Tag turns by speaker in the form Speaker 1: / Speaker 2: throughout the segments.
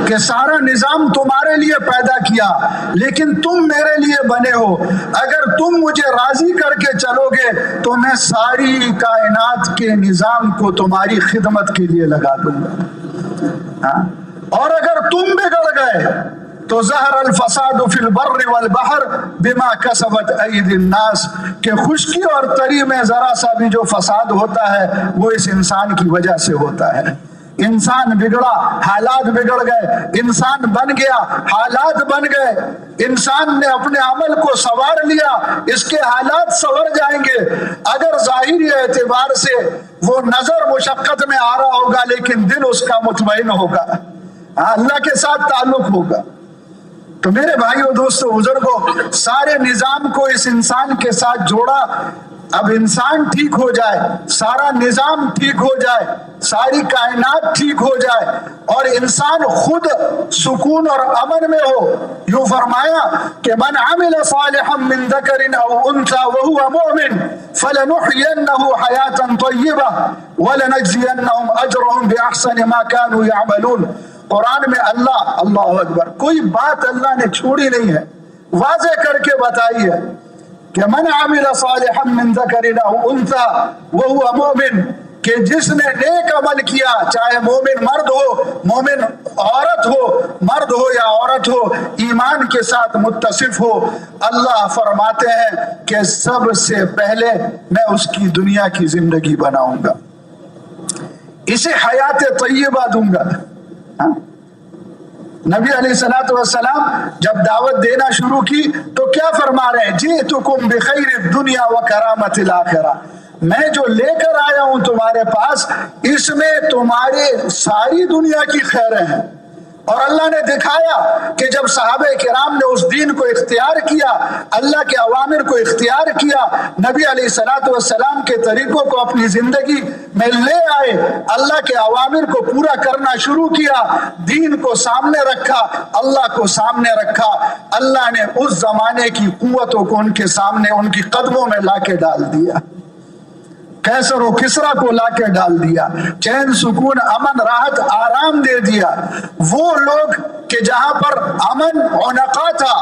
Speaker 1: کہ سارا نظام تمہارے لیے پیدا کیا لیکن تم میرے لیے بنے ہو، اگر تم مجھے راضی کر کے چلو گے تو میں ساری کائنات کے نظام کو تمہاری خدمت کے لیے لگا دوں گا، اور اگر تم بگڑ گئے تو ظہر الفساد فی البر والبحر بما کسبت ایدی الناس، کہ خشکی اور تری میں ذرا سا بھی جو فساد ہوتا ہے وہ اس انسان کی وجہ سے ہوتا ہے۔ انسان بگڑا، حالات بگڑ گئے، انسان بن گیا، حالات بن گئے، انسان نے اپنے عمل کو سنوار لیا، اس کے حالات سنور جائیں گے۔ اگر ظاہری اعتبار سے وہ نظر مشقت میں آ رہا ہوگا لیکن دل اس کا مطمئن ہوگا، اللہ کے ساتھ تعلق ہوگا۔ تو میرے بھائیو دوستو بزرگوں، سارے نظام کو اس انسان کے ساتھ جوڑا۔ اب انسان ٹھیک ہو جائے، سارا نظام ٹھیک ہو جائے، ساری کائنات ٹھیک ہو جائے اور انسان خود سکون اور امن میں ہو۔ یوں فرمایا کہ من عمل صالحا من ذکر او انثى وهو مؤمن فلنحيينه حیاتا طیبہ ولنجزینہم اجرهم باحسن ما كانوا يعملون۔ قرآن میں اللہ اکبر، کوئی بات اللہ نے چھوڑی نہیں ہے، واضح کر کے بتائی ہے کہ من عمل صالحا من ذکر او انثى وهو مؤمن، کہ جس نے نیک عمل کیا، چاہے مومن مرد ہو، مومن عورت ہو، مرد ہو یا عورت ہو، ایمان کے ساتھ متصف ہو، اللہ فرماتے ہیں کہ سب سے پہلے میں اس کی دنیا کی زندگی بناؤں گا، اسے حیات طیبہ دوں گا۔ نبی علیہ الصلوۃ والسلام جب دعوت دینا شروع کی تو کیا فرما رہے ہیں؟ جئتکم بخیر الدنیا وکرامۃ الآخرہ، میں جو لے کر آیا ہوں تمہارے پاس، اس میں تمہارے ساری دنیا کی خیریں ہیں۔ اور اللہ نے دکھایا کہ جب صحابہ کرام نے اس دین کو اختیار کیا، اللہ کے اوامر کو اختیار کیا، نبی علیہ الصلوۃ والسلام کے طریقوں کو اپنی زندگی میں لے آئے، اللہ کے اوامر کو پورا کرنا شروع کیا، دین کو سامنے رکھا، اللہ کو سامنے رکھا، اللہ نے اس زمانے کی قوتوں کو ان کے سامنے، ان کی قدموں میں لا کے ڈال دیا، قیصر و کسریٰ کو لا کے ڈال دیا، چین سکون امن راحت آرام دے دیا۔ وہ لوگ کہ جہاں پر امن عنقا تھا،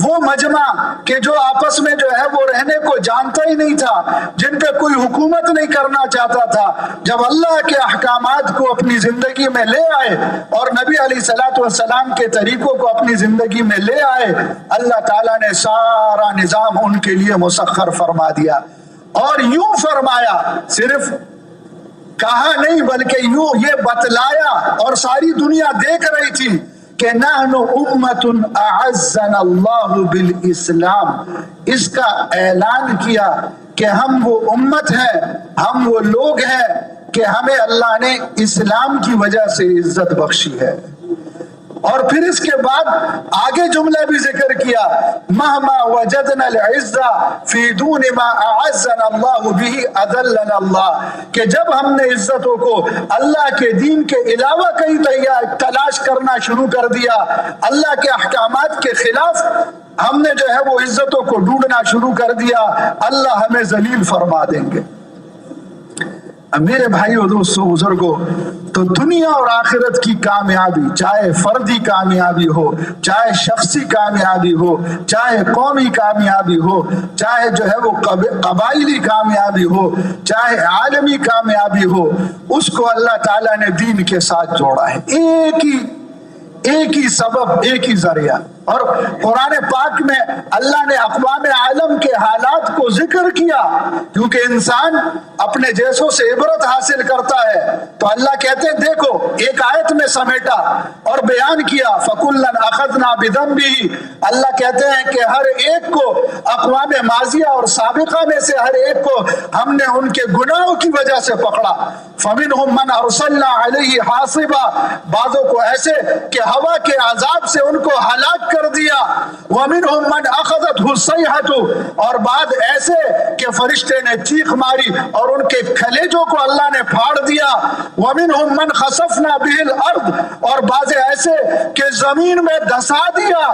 Speaker 1: وہ مجمع کہ جو آپس میں جو ہے وہ رہنے کو جانتا ہی نہیں تھا، جن پہ کوئی حکومت نہیں کرنا چاہتا تھا، جب اللہ کے احکامات کو اپنی زندگی میں لے آئے اور نبی علیہ الصلوۃ والسلام کے طریقوں کو اپنی زندگی میں لے آئے، اللہ تعالیٰ نے سارا نظام ان کے لیے مسخر فرما دیا۔ اور یوں فرمایا، صرف کہا نہیں بلکہ یوں یہ بتلایا، اور ساری دنیا دیکھ رہی تھی کہ نحن امت اعزنا اللہ بالاسلام، اس کا اعلان کیا کہ ہم وہ امت ہیں، ہم وہ لوگ ہیں کہ ہمیں اللہ نے اسلام کی وجہ سے عزت بخشی ہے۔ اور پھر اس کے بعد آگے جملہ بھی ذکر کیا، مہما وجدنا العزہ فی دون ما اعزنا اللہ به اذلنا اللہ، کہ جب ہم نے عزتوں کو اللہ کے دین کے علاوہ کہیں تلاش کرنا شروع کر دیا، اللہ کے احکامات کے خلاف ہم نے جو ہے وہ عزتوں کو ڈھونڈنا شروع کر دیا، اللہ ہمیں ذلیل فرما دیں گے۔ میرے بھائیو دوستو بزرگوں، تو دنیا اور آخرت کی کامیابی، چاہے فردی کامیابی ہو، چاہے شخصی کامیابی ہو، چاہے قومی کامیابی ہو، چاہے جو ہے وہ قبائلی کامیابی ہو، چاہے عالمی کامیابی ہو، اس کو اللہ تعالیٰ نے دین کے ساتھ جوڑا ہے، ایک ہی سبب، ایک ہی ذریعہ۔ اور قرآن پاک میں اللہ نے اقوام عالم کے حالات کو ذکر کیا، کیونکہ انسان اپنے جیسوں سے عبرت حاصل کرتا ہے، تو اللہ کہتے ہیں دیکھو، ایک آیت میں سمیٹا اور بیان کیا، فَكُلًّا أَخَذْنَا بِذَنبِهِ، اللہ کہتے ہیں کہ ہر ایک کو، اقوام ماضیہ اور سابقہ میں سے ہر ایک کو ہم نے ان کے گناہوں کی وجہ سے پکڑا۔ فَمِنْهُمْ مَنْ أَرْسَلْنَا عَلَيْهِ حَاصِبًا، بعضوں کو ایسے کہ ہوا کے عذاب سے ان کو ہلاک کر دیا، وَمِنْهُمْ مَنْ أَخَذَتْهُ الصَّيْحَةُ، اور بعد ایسے کہ فرشتے نے چیخ ماری اور ان کے کلیجوں کو اللہ نے پھاڑ دیا، وَمِنْهُمْ مَنْ خَسَفْنَا بِهِ الْأَرْضِ، اور بعض ایسے کہ زمین میں دھسا دیا۔